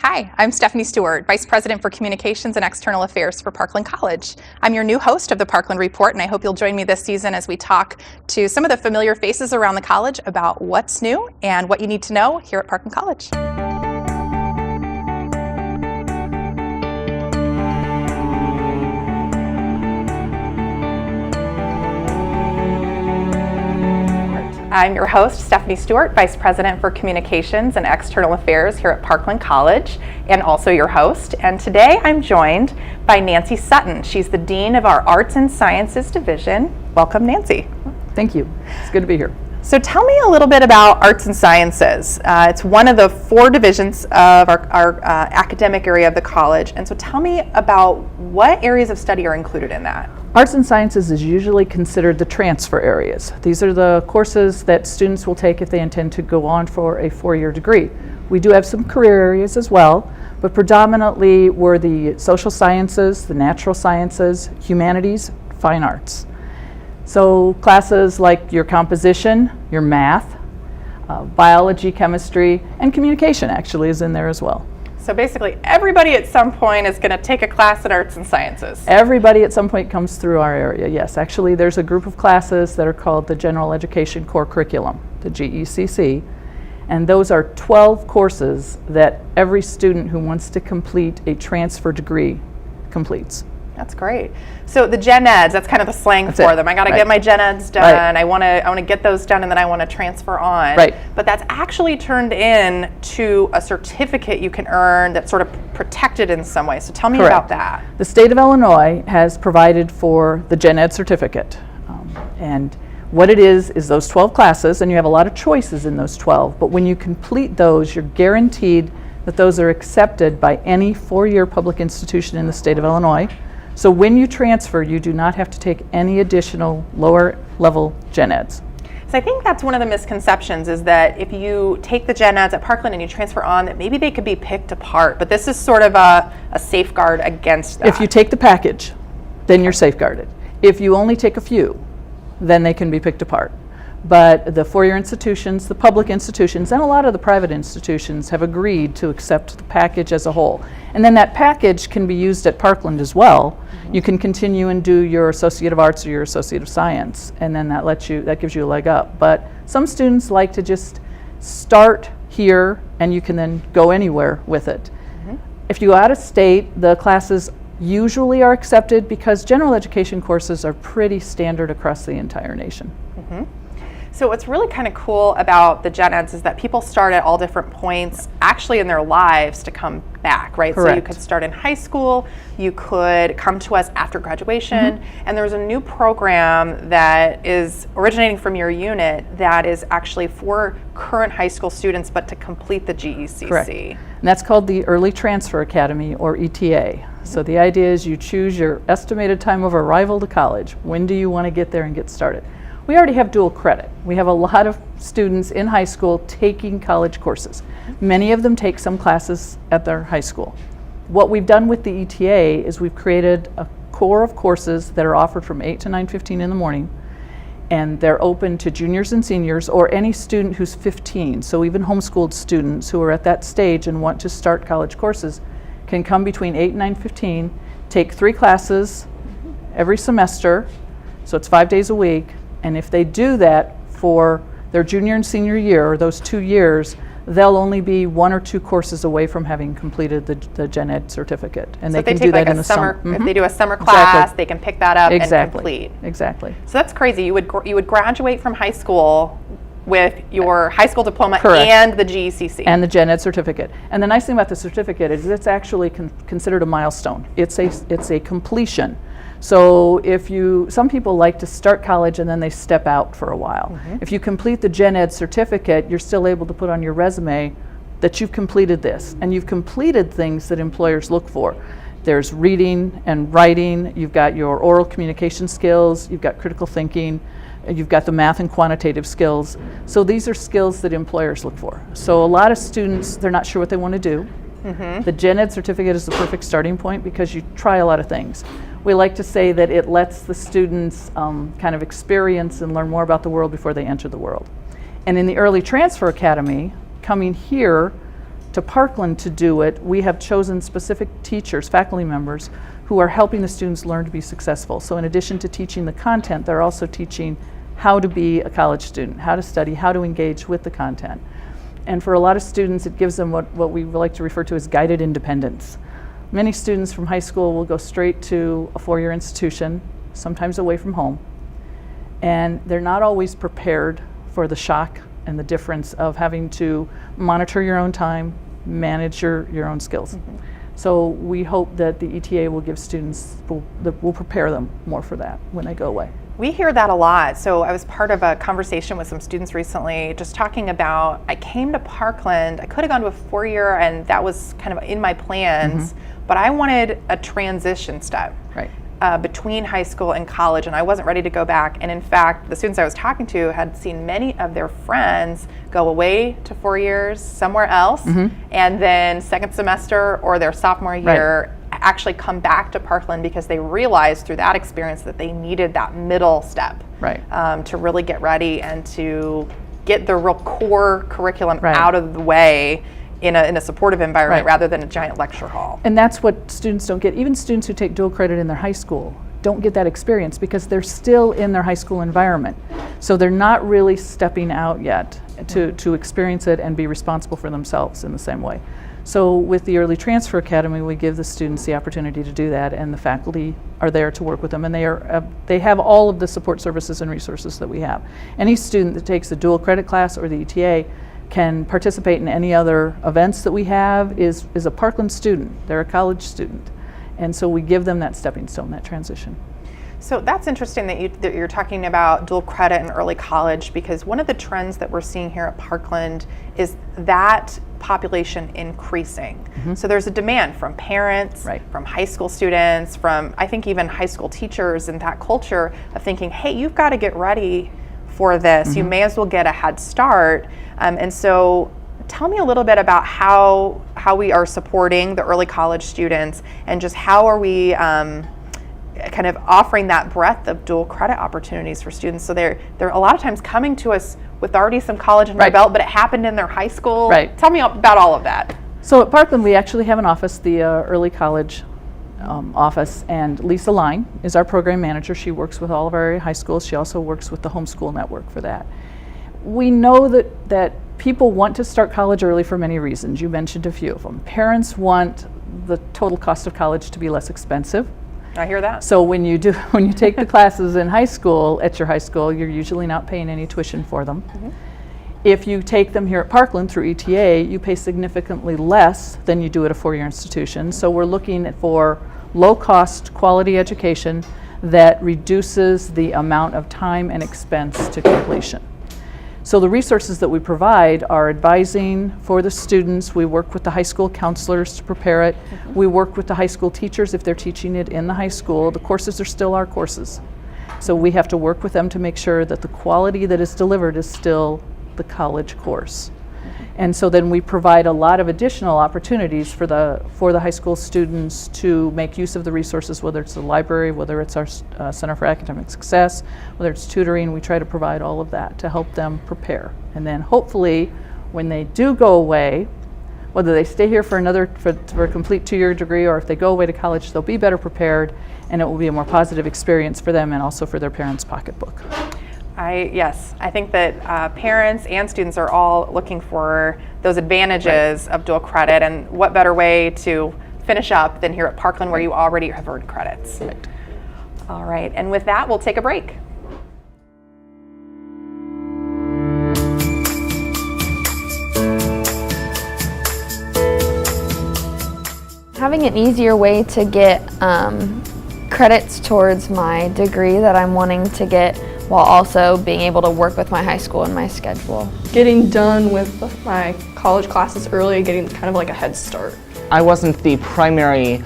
Hi, I'm Stephanie Stewart, Vice President for Communications and External Affairs for Parkland College. I'm your new host of the Parkland Report, and I hope you'll join me this season as we talk to some of the familiar faces around the college about what's new and what you need to know here at Parkland College. I'm your host, Stephanie Stewart, Vice President for Communications and External Affairs here at Parkland College, and also your host. And today I'm joined by Nancy Sutton. She's the Dean of our Arts and Sciences Division. Welcome, Nancy. Thank you. It's good to be here. So tell me a little bit about Arts and Sciences. It's one of the 4 divisions of our academic area of the college. And so tell me about what areas of study are included in that. Arts and Sciences is usually considered the transfer areas. These are the courses that students will take if they intend to go on for a 4-year degree. We do have some career areas as well, but predominantly we're the social sciences, the natural sciences, humanities, fine arts. So classes like your composition, your math, biology, chemistry, and communication actually is in there as well. So basically everybody at some point is going to take a class in Arts and Sciences. Everybody at some point comes through our area, yes. Actually, there's a group of classes that are called the General Education Core Curriculum, the GECC, and those are 12 courses that every student who wants to complete a transfer degree completes. That's great. So the gen eds, that's kind of the slang for them. I got to get my gen eds done. Right. I want to get those done, and then I want to transfer on. Right. But that's actually turned in to a certificate you can earn that's sort of protected in some way. So tell me about that. The state of Illinois has provided for the gen ed certificate. And what it is those 12 classes, and you have a lot of choices in those 12. But when you complete those, you're guaranteed that those are accepted by any 4-year public institution in the state of Illinois. So when you transfer, you do not have to take any additional lower level gen eds. So I think that's one of the misconceptions, is that if you take the gen eds at Parkland and you transfer on, that maybe they could be picked apart. But this is sort of a safeguard against that. If you take the package, then you're safeguarded. If you only take a few, then they can be picked apart. But the 4-year institutions, the public institutions, and a lot of the private institutions have agreed to accept the package as a whole. And then that package can be used at Parkland as well. Mm-hmm. You can continue and do your Associate of Arts or your Associate of Science, and then that gives you a leg up. But some students like to just start here, and you can then go anywhere with it. Mm-hmm. If you go out of state, the classes usually are accepted because general education courses are pretty standard across the entire nation. Mm-hmm. So what's really kind of cool about the gen eds is that people start at all different points actually in their lives to come back, right? Correct. So you could start in high school, you could come to us after graduation, mm-hmm. and there's a new program that is originating from your unit that is actually for current high school students, but to complete the GECC. Correct. And that's called the Early Transfer Academy, or ETA. So the idea is you choose your estimated time of arrival to college. When do you want to get there and get started? We already have dual credit. We have a lot of students in high school taking college courses. Many of them take some classes at their high school. What we've done with the ETA is we've created a core of courses that are offered from 8 to 9:15 in the morning, and they're open to juniors and seniors or any student who's 15. So even homeschooled students who are at that stage and want to start college courses can come between 8 and 9:15, take 3 classes every semester, so it's 5 days a week. And if they do that for their junior and senior year, or those 2 years, they'll only be 1 or 2 courses away from having completed the gen ed certificate. And so they can do that like in the summer. Mm-hmm. If they do a summer class, exactly. they can pick that up exactly. and complete. Exactly. So that's crazy. You would graduate from high school with your high school diploma Correct. and the GECC. And the gen ed certificate. And the nice thing about the certificate is it's actually considered a milestone. It's a completion. So some people like to start college and then they step out for a while. Mm-hmm. If you complete the gen ed certificate, you're still able to put on your resume that you've completed this, and you've completed things that employers look for. There's reading and writing, you've got your oral communication skills, you've got critical thinking, you've got the math and quantitative skills. So these are skills that employers look for. So a lot of students, they're not sure what they want to do. Mm-hmm. The gen ed certificate is the perfect starting point because you try a lot of things. We like to say that it lets the students kind of experience and learn more about the world before they enter the world. And in the Early Transfer Academy, coming here to Parkland to do it, we have chosen specific teachers, faculty members, who are helping the students learn to be successful. So in addition to teaching the content, they're also teaching how to be a college student, how to study, how to engage with the content. And for a lot of students, it gives them what we like to refer to as guided independence. Many students from high school will go straight to a four-year institution, sometimes away from home, and they're not always prepared for the shock and the difference of having to monitor your own time, manage your own skills. So we hope that the ETA will give students, will prepare them more for that when they go away. We hear that a lot. So I was part of a conversation with some students recently just talking about, I came to Parkland, I could have gone to a four-year and that was kind of in my plans, but I wanted a transition step. Right. Between high school and college, and I wasn't ready to go back. And in fact, the students I was talking to had seen many of their friends go away to 4 years somewhere else, and then second semester or their sophomore year actually come back to Parkland because they realized through that experience that they needed that middle step to really get ready and to get the real core curriculum out of the way in a supportive environment rather than a giant lecture hall. And that's what students don't get. Even students who take dual credit in their high school don't get that experience because they're still in their high school environment. So they're not really stepping out yet to experience it and be responsible for themselves in the same way. So with the Early Transfer Academy, we give the students the opportunity to do that, and the faculty are there to work with them, and they have all of the support services and resources that we have. Any student that takes the dual credit class or the ETA can participate in any other events that we have, is a Parkland student. They're a college student. And so we give them that stepping stone, that transition. So that's interesting that you're talking about dual credit and early college, because one of the trends that we're seeing here at Parkland is that population increasing. So there's a demand from parents, from high school students, from I think even high school teachers, and that culture of thinking, hey, you've got to get ready for this. You may as well get a head start. And so tell me a little bit about how we are supporting the early college students, and just how are we kind of offering that breadth of dual credit opportunities for students. So they're a lot of times coming to us with already some college under their belt, but it happened in their high school. Tell me about all of that. So at Parkland, we actually have an office, the early college office, and Lisa Line is our program manager. She works with all of our area high schools. She also works with the homeschool network for that. We know that people want to start college early for many reasons. You mentioned a few of them. Parents want the total cost of college to be less expensive. I hear that. So when you take the classes in high school, at your high school, you're usually not paying any tuition for them. If you take them here at Parkland through ETA, you pay significantly less than you do at a four-year institution. So we're looking for low-cost, quality education that reduces the amount of time and expense to completion. So the resources that we provide are advising for the students. We work with the high school counselors to prepare it. We work with the high school teachers if they're teaching it in the high school. The courses are still our courses. So we have to work with them to make sure that the quality that is delivered is still the college course. And so then we provide a lot of additional opportunities for the high school students to make use of the resources, whether it's the library, whether it's our Center for Academic Success, whether it's tutoring. We try to provide all of that to help them prepare. And then hopefully when they do go away, whether they stay here for a complete two-year degree, or if they go away to college, they'll be better prepared, and it will be a more positive experience for them and also for their parents' pocketbook. Yes, I think that parents and students are all looking for those advantages of dual credit, and what better way to finish up than here at Parkland, where you already have earned credits. All right, and with that, we'll take a break. Having an easier way to get credits towards my degree that I'm wanting to get, while also being able to work with my high school and my schedule. Getting done with my college classes early, getting kind of like a head start. I wasn't the primary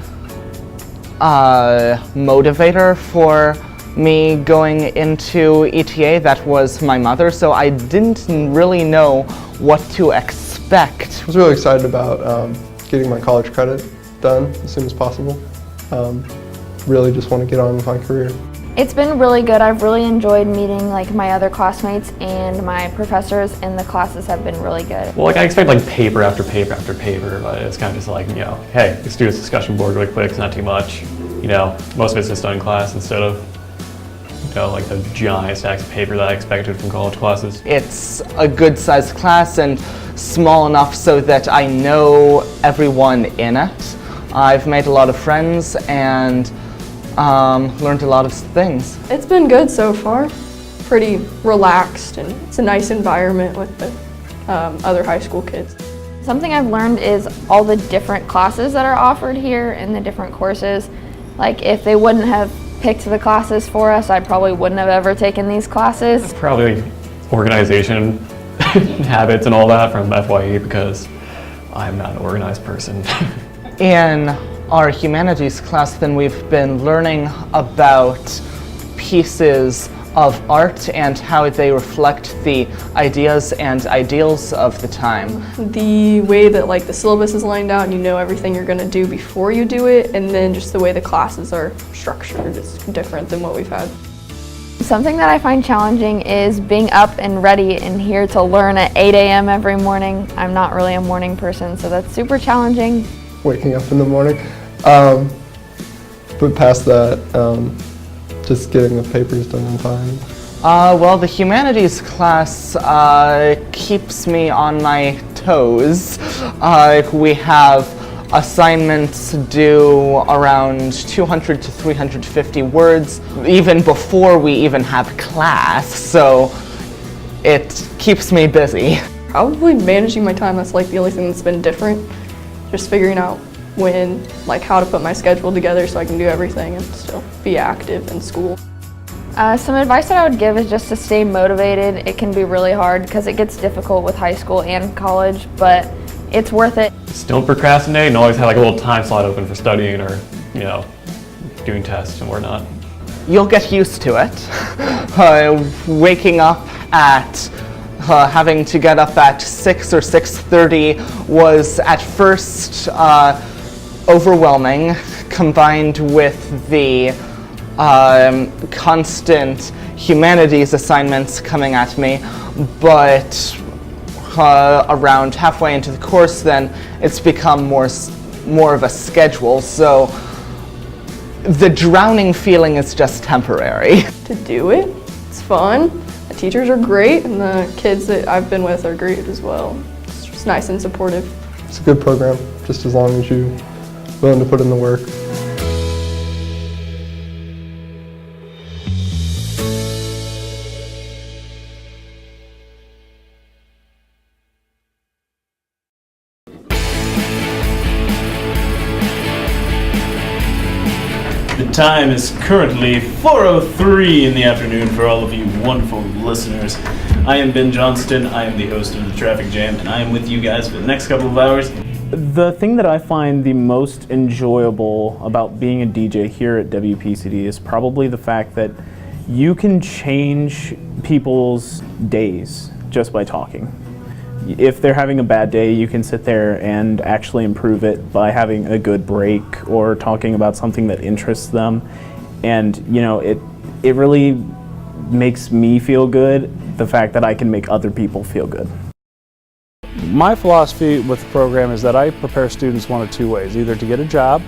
motivator for me going into ETA. That was my mother, so I didn't really know what to expect. I was really excited about getting my college credit done as soon as possible. Really just want to get on with my career. It's been really good. I've really enjoyed meeting like my other classmates, and my professors in the classes have been really good. Well, like I expect like paper after paper after paper, but it's kind of just like, hey, let's do this discussion board really quick. It's not too much. Most of it's just done in class instead of, like the giant stacks of paper that I expected from college classes. It's a good sized class and small enough so that I know everyone in it. I've made a lot of friends and learned a lot of things. It's been good so far. Pretty relaxed, and it's a nice environment with the other high school kids. Something I've learned is all the different classes that are offered here and the different courses. Like if they wouldn't have picked the classes for us, I probably wouldn't have ever taken these classes. Probably organization habits and all that from FYE, because I'm not an organized person. In our humanities class, then we've been learning about pieces of art and how they reflect the ideas and ideals of the time. The way that like the syllabus is lined out, and you know everything you're going to do before you do it, and then just the way the classes are structured is different than what we've had. Something that I find challenging is being up and ready and here to learn at 8 a.m. every morning. I'm not really a morning person, so that's super challenging. Waking up in the morning. But past that, just getting the papers done in time. Well, the humanities class keeps me on my toes. We have assignments due around 200 to 350 words, even before we even have class, so it keeps me busy. Probably managing my time, that's like the only thing that's been different. Just figuring out when, like how to put my schedule together so I can do everything and still be active in school. Some advice that I would give is just to stay motivated. It can be really hard because it gets difficult with high school and college, but it's worth it. Just don't procrastinate and always have like a little time slot open for studying or, doing tests and whatnot. You'll get used to it. Waking up at having to get up at 6 or 6:30 was at first overwhelming, combined with the constant humanities assignments coming at me, but around halfway into the course then it's become more of a schedule, so the drowning feeling is just temporary. To do it, it's fun. The teachers are great, and the kids that I've been with are great as well. It's just nice and supportive. It's a good program, just as long as you're willing to put in the work. The time is currently 4:03 in the afternoon for all of you wonderful listeners. I am Ben Johnston, I am the host of The Traffic Jam, and I am with you guys for the next couple of hours. The thing that I find the most enjoyable about being a DJ here at WPCD is probably the fact that you can change people's days just by talking. If they're having a bad day, you can sit there and actually improve it by having a good break or talking about something that interests them. And it really makes me feel good, the fact that I can make other people feel good. My philosophy with the program is that I prepare students one of two ways, either to get a job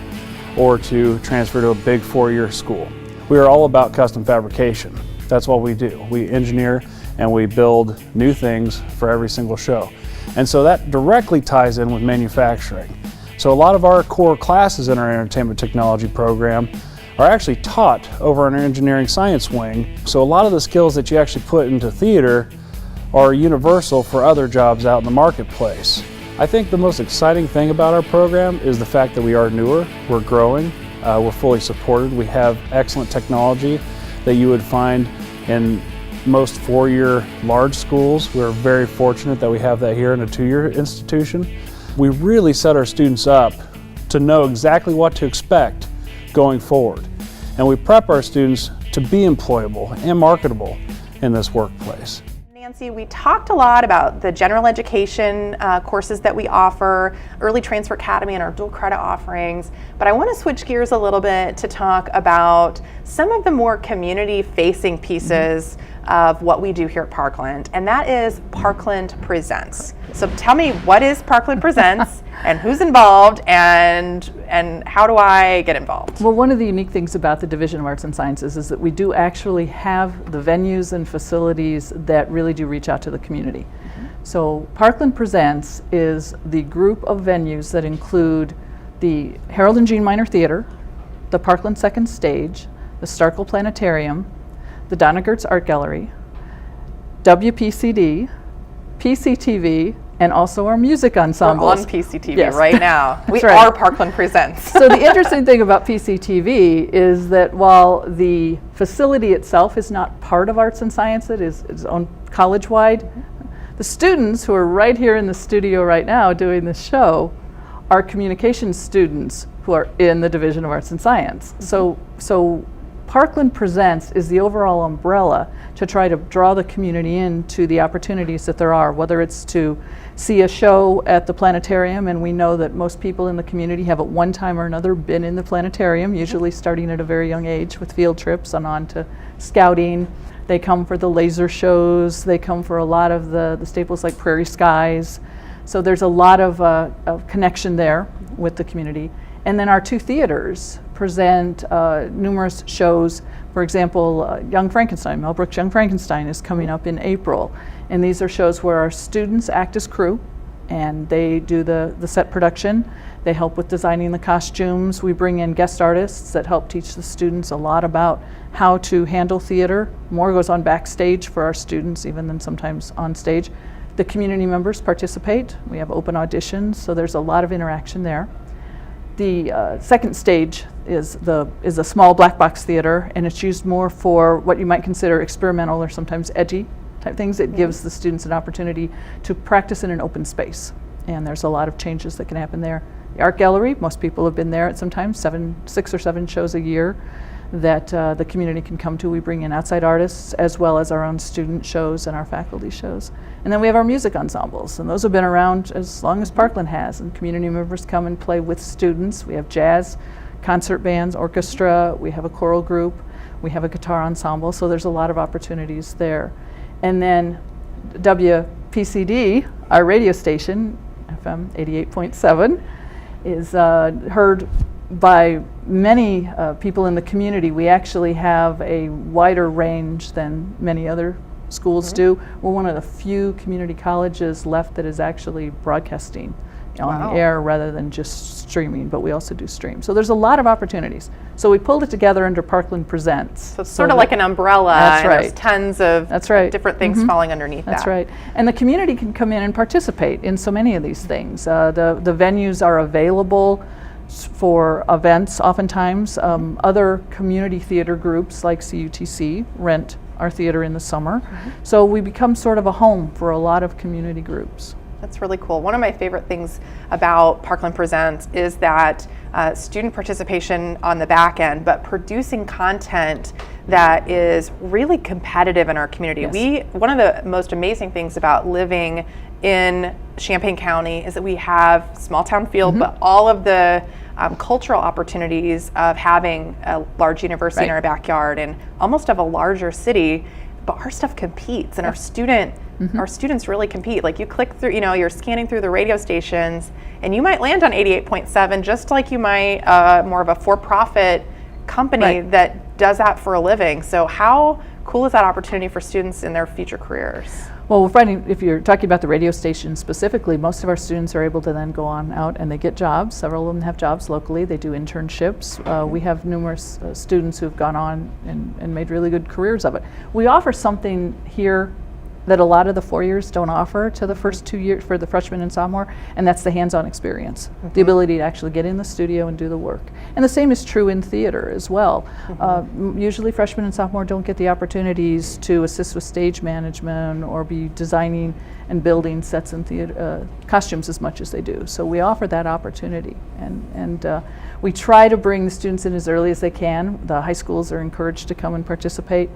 or to transfer to a big 4-year school. We are all about custom fabrication. That's what we do. We engineer and we build new things for every single show. And so that directly ties in with manufacturing. So a lot of our core classes in our entertainment technology program are actually taught over an engineering science wing. So a lot of the skills that you actually put into theater are universal for other jobs out in the marketplace. I think the most exciting thing about our program is the fact that we are newer, we're growing, we're fully supported, we have excellent technology that you would find in most 4-year large schools. We're very fortunate that we have that here in a 2-year institution. We really set our students up to know exactly what to expect going forward. And we prep our students to be employable and marketable in this workplace. Nancy, we talked a lot about the general education courses that we offer, Early Transfer Academy and our dual credit offerings, but I want to switch gears a little bit to talk about some of the more community-facing pieces of what we do here at Parkland, and that is Parkland Presents. So tell me, what is Parkland Presents and who's involved and how do I get involved? Well, one of the unique things about the Division of Arts and Sciences is that we do actually have the venues and facilities that really do reach out to the community. So Parkland Presents is the group of venues that include the Harold and Jean Minor Theater, the Parkland Second Stage, the Starkle Planetarium, the Donna Gertz Art Gallery, WPCD, PCTV, and also our music ensembles. We're on PCTV Yes. right now. We right. are Parkland Presents. So the interesting thing about PCTV is that while the facility itself is not part of Arts and Science, it is its own college-wide, the students who are right here in the studio right now doing this show are communications students who are in the Division of Arts and Science. So Parkland Presents is the overall umbrella to try to draw the community into the opportunities that there are, whether it's to see a show at the planetarium, and we know that most people in the community have at one time or another been in the planetarium, usually starting at a very young age with field trips and on to scouting. They come for the laser shows, they come for a lot of the staples like Prairie Skies. So there's a lot of connection there with the community. And then our two theaters present numerous shows. For example, Young Frankenstein, Mel Brooks' Young Frankenstein is coming up in April. And these are shows where our students act as crew and they do the set production. They help with designing the costumes. We bring in guest artists that help teach the students a lot about how to handle theater. More goes on backstage for our students even than sometimes on stage. The community members participate. We have open auditions, so there's a lot of interaction there. The second stage is a small black box theater, and it's used more for what you might consider experimental or sometimes edgy type things. It gives the students an opportunity to practice in an open space, and there's a lot of changes that can happen there. The art gallery, most people have been there at sometimes 6 or 7 shows a year that the community can come to. We bring in outside artists as well as our own student shows and our faculty shows. And then we have our music ensembles, and those have been around as long as Parkland has, and community members come and play with students. We have jazz, concert bands, orchestra, we have a choral group, we have a guitar ensemble, so there's a lot of opportunities there. And then WPCD, our radio station, FM 88.7, is heard by many people in the community. We actually have a wider range than many other schools do. We're one of the few community colleges left that is actually broadcasting on the air rather than just streaming, but we also do stream. So there's a lot of opportunities. So we pulled it together under Parkland Presents. So it's sort of like an umbrella. That's and right. There's tons of different things falling underneath that. That's right. And the community can come in and participate in so many of these things. The venues are available for events oftentimes. Other community theater groups like CUTC rent our theater in the summer. So we become sort of a home for a lot of community groups. That's really cool. One of my favorite things about Parkland Presents is that student participation on the back end, but producing content that is really competitive in our community. Yes. One of the most amazing things about living in Champaign County is that we have small town feel, but all of the cultural opportunities of having a large university in our backyard and almost of a larger city, but our stuff competes, and our students really compete. Like you click through, you're scanning through the radio stations, and you might land on 88.7, just like you might more of a for-profit company that does that for a living. So how cool is that opportunity for students in their future careers? Well, we're finding, if you're talking about the radio station specifically, most of our students are able to then go on out and they get jobs. Several of them have jobs locally. They do internships. We have numerous students who've gone on and made really good careers of it. We offer something here that a lot of the 4 years don't offer to the first 2 years for the freshman and sophomore, and that's the hands-on experience, the ability to actually get in the studio and do the work. And the same is true in theater as well. Usually freshmen and sophomore don't get the opportunities to assist with stage management or be designing and building sets and theater costumes as much as they do. So we offer that opportunity, and we try to bring the students in as early as they can. The high schools are encouraged to come and participate.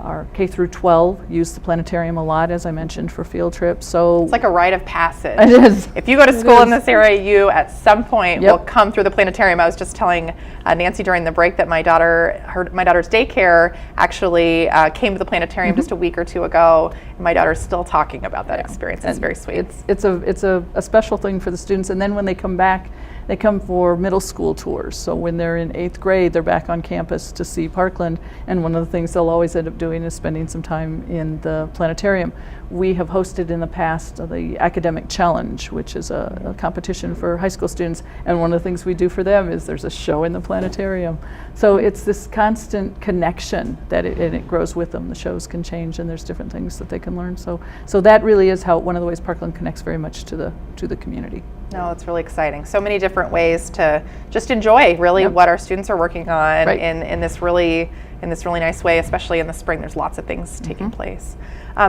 Our K through 12 use the planetarium a lot, as I mentioned, for field trips. So It's like a rite of passage. It is. If you go to school in this area, you at some point Yep. will come through the planetarium. I was just telling Nancy during the break that my daughter's daycare actually came to the planetarium just a week or two ago. And my daughter's still talking about that experience. It's very sweet. It's a special thing for the students, and then when they come back, they come for middle school tours. So when they're in 8th grade, they're back on campus to see Parkland, and one of the things they'll always end up doing is spending some time in the planetarium. We have hosted in the past the Academic Challenge, which is a competition for high school students, and one of the things we do for them is there's a show in the planetarium. So it's this constant connection that it grows with them. The shows can change, and there's different things that they can learn. So that really is how one of the ways Parkland connects very much to the community. No, it's really exciting. So many different ways to just enjoy really what our students are working on in this really nice way, especially in the spring. There's lots of things taking place.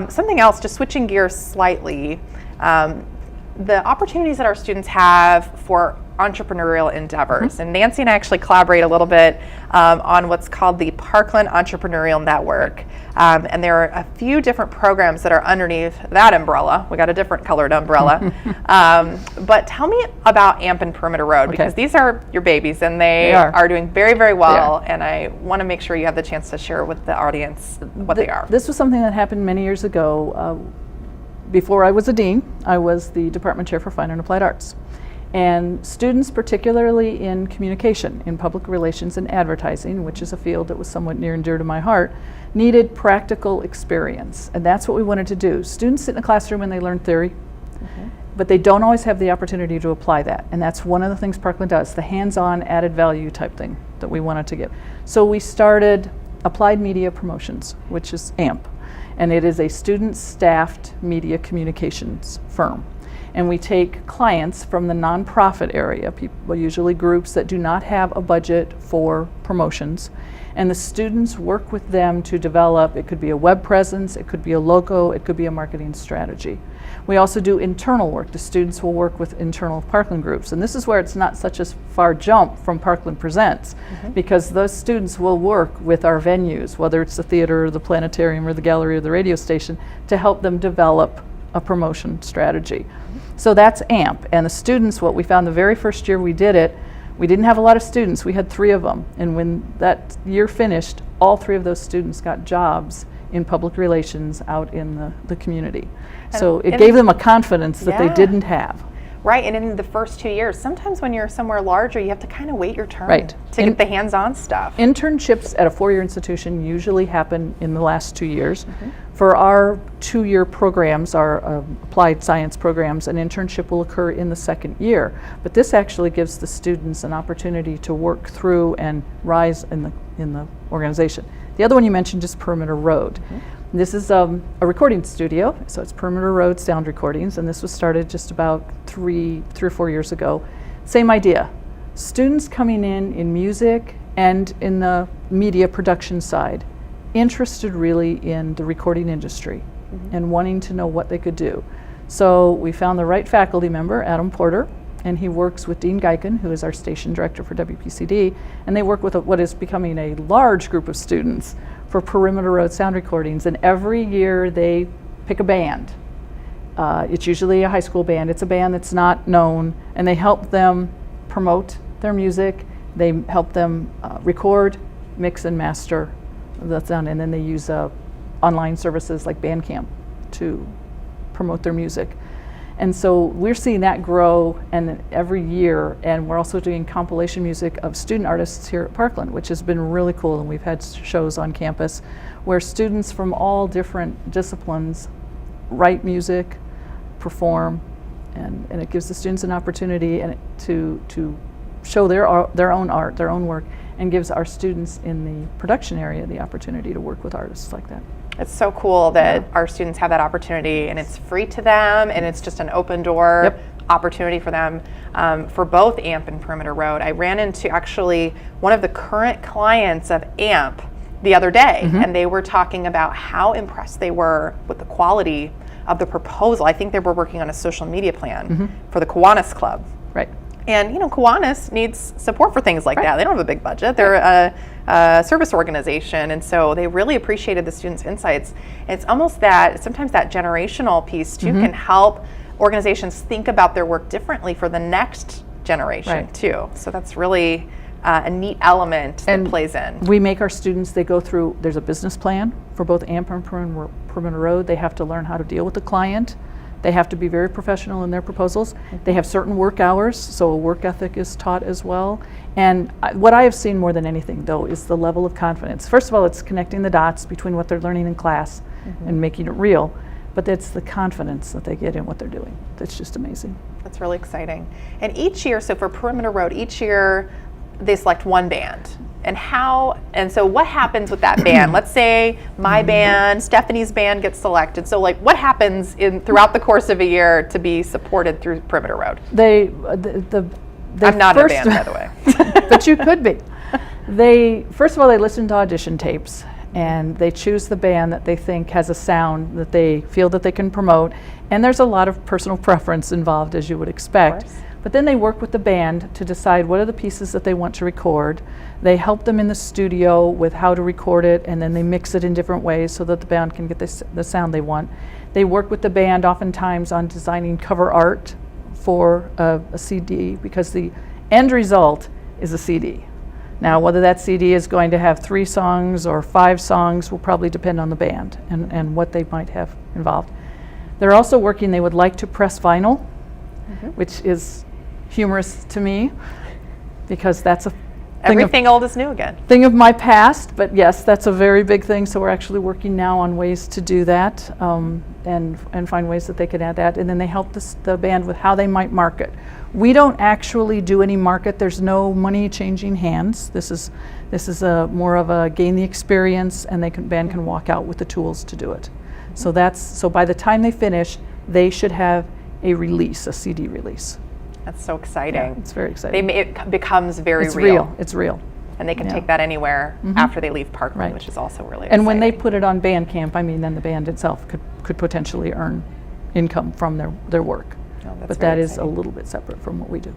Something else, just switching gears slightly, the opportunities that our students have for entrepreneurial endeavors. And Nancy and I actually collaborate a little bit on what's called the Parkland Entrepreneurial Network. And there are a few different programs that are underneath that umbrella. We got a different colored umbrella. But tell me about AMP and Perimeter Road, because these are your babies and they are doing very, very well. And I want to make sure you have the chance to share with the audience what they are. This was something that happened many years ago. Before I was a dean, I was the department chair for Fine and Applied Arts. And students, particularly in communication, in public relations and advertising, which is a field that was somewhat near and dear to my heart, needed practical experience. And that's what we wanted to do. Students sit in a classroom and they learn theory, but they don't always have the opportunity to apply that. And that's one of the things Parkland does, the hands-on added value type thing that we wanted to give. So we started Applied Media Promotions, which is AMP. And it is a student-staffed media communications firm. And we take clients from the nonprofit area, people, usually groups that do not have a budget for promotions, and the students work with them to develop, it could be a web presence, it could be a logo, it could be a marketing strategy. We also do internal work. The students will work with internal Parkland groups, and this is where it's not such a far jump from Parkland Presents, because those students will work with our venues, whether it's the theater or the planetarium or the gallery or the radio station, to help them develop a promotion strategy. So that's AMP. And the students, what we found the very first year we did it, we didn't have a lot of students. We had 3 of them. And when that year finished, all 3 of those students got jobs in public relations out in the community. So it gave them a confidence that they didn't have. Right, and in the first 2 years, sometimes when you're somewhere larger, you have to kind of wait your turn Right. to get the hands-on stuff. Internships at a 4-year institution usually happen in the last 2 years. For our 2-year programs, our applied science programs, an internship will occur in the 2nd year. But this actually gives the students an opportunity to work through and rise in the organization. The other one you mentioned is Perimeter Road. This is a recording studio, so it's Perimeter Road Sound Recordings, and this was started just about 3 or 4 years ago. Same idea. Students coming in music and in the media production side, interested really in the recording industry and wanting to know what they could do. So we found the right faculty member, Adam Porter, and he works with Dean Geiken, who is our station director for WPCD, and they work with what is becoming a large group of students for Perimeter Road Sound Recordings, and every year they pick a band. It's usually a high school band. It's a band that's not known, and they help them promote their music. They help them record, mix, and master the sound, and then they use online services like Bandcamp to promote their music. And so we're seeing that grow and every year, and we're also doing compilation music of student artists here at Parkland, which has been really cool, and we've had shows on campus where students from all different disciplines write music, perform, and it gives the students an opportunity to show their own art, their own work, and gives our students in the production area the opportunity to work with artists like that. It's so cool that our students have that opportunity, and it's free to them, and it's just an open door opportunity for them for both AMP and Perimeter Road. I ran into actually one of the current clients of AMP the other day, and they were talking about how impressed they were with the quality of the proposal. I think they were working on a social media plan for the Kiwanis Club. Right. And Kiwanis needs support for things like that. They don't have a big budget. They're a service organization, and so they really appreciated the students' insights. It's almost that sometimes that generational piece too can help organizations think about their work differently for the next generation too. So that's really a neat element that plays in. We make our students, they go through, there's a business plan for both AMP and Perimeter Road. They have to learn how to deal with the client. They have to be very professional in their proposals. They have certain work hours, so a work ethic is taught as well. And what I have seen more than anything, though, is the level of confidence. First of all, it's connecting the dots between what they're learning in class and making it real. But it's the confidence that they get in what they're doing. That's just amazing. That's really exciting. And each year, so for Perimeter Road, each year they select one band. And so what happens with that band? Let's say my band, Stephanie's band gets selected. So what happens throughout the course of a year to be supported through Perimeter Road? I'm not in a band, by the way. But you could be. First of all, they listen to audition tapes and they choose the band that they think has a sound that they feel that they can promote. And there's a lot of personal preference involved, as you would expect. But then they work with the band to decide what are the pieces that they want to record. They help them in the studio with how to record it, and then they mix it in different ways so that the band can get the sound they want. They work with the band oftentimes on designing cover art for a CD, because the end result is a CD. Now, whether that CD is going to have 3 songs or 5 songs will probably depend on the band and what they might have involved. They're also working, they would like to press vinyl, which is humorous to me, because that's a everything old is new again. Thing of my past, but yes, that's a very big thing. So we're actually working now on ways to do that, and find ways that they can add that. And then they help the band with how they might market. We don't actually do any market. There's no money changing hands. This is more of a gain the experience, and band can walk out with the tools to do it. So by the time they finish, they should have a release, a CD release. That's so exciting. Yeah, it's very exciting. It becomes very It's real. It's real. And they can take that anywhere after they leave Parkland, which is also really exciting. And when they put it on Bandcamp, then the band itself could potentially earn income from their work. But that is a little bit separate from what we do.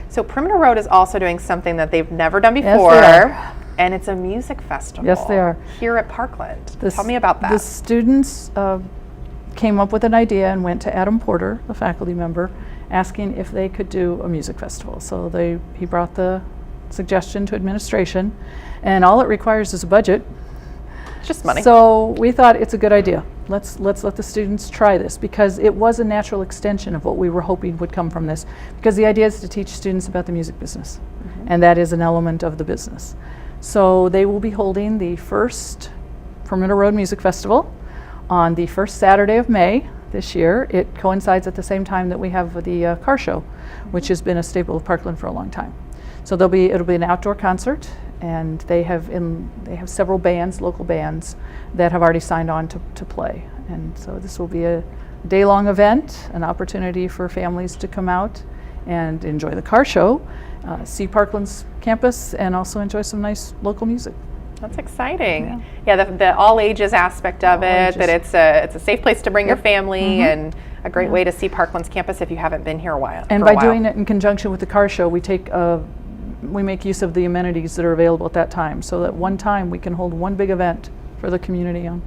So Perimeter Road is also doing something that they've never done before. Yes, they are. And it's a music festival. Yes, they are. Here at Parkland. Tell me about that. The students came up with an idea and went to Adam Porter, the faculty member, asking if they could do a music festival. So he brought the suggestion to administration, and all it requires is a budget. Just money. So we thought it's a good idea. Let's let the students try this, because it was a natural extension of what we were hoping would come from this, because the idea is to teach students about the music business, and that is an element of the business. So they will be holding the first Perimeter Road Music Festival on the first Saturday of May this year. It coincides at the same time that we have the car show, which has been a staple of Parkland for a long time. So it'll be an outdoor concert, and they have several bands, local bands, that have already signed on to play. And so this will be a day-long event, an opportunity for families to come out and enjoy the car show, see Parkland's campus, and also enjoy some nice local music. That's exciting. Yeah, the all ages aspect of it, that it's a safe place to bring your family, and a great way to see Parkland's campus if you haven't been here a while. And by doing it in conjunction with the car show, we make use of the amenities that are available at that time, so that one time we can hold one big event for the community on.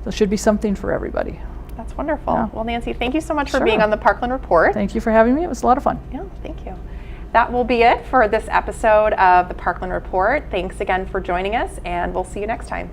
So it should be something for everybody. That's wonderful. Yeah. Well, Nancy, thank you so much for being on the Parkland Report. Thank you for having me. It was a lot of fun. Yeah, thank you. That will be it for this episode of the Parkland Report. Thanks again for joining us, and we'll see you next time.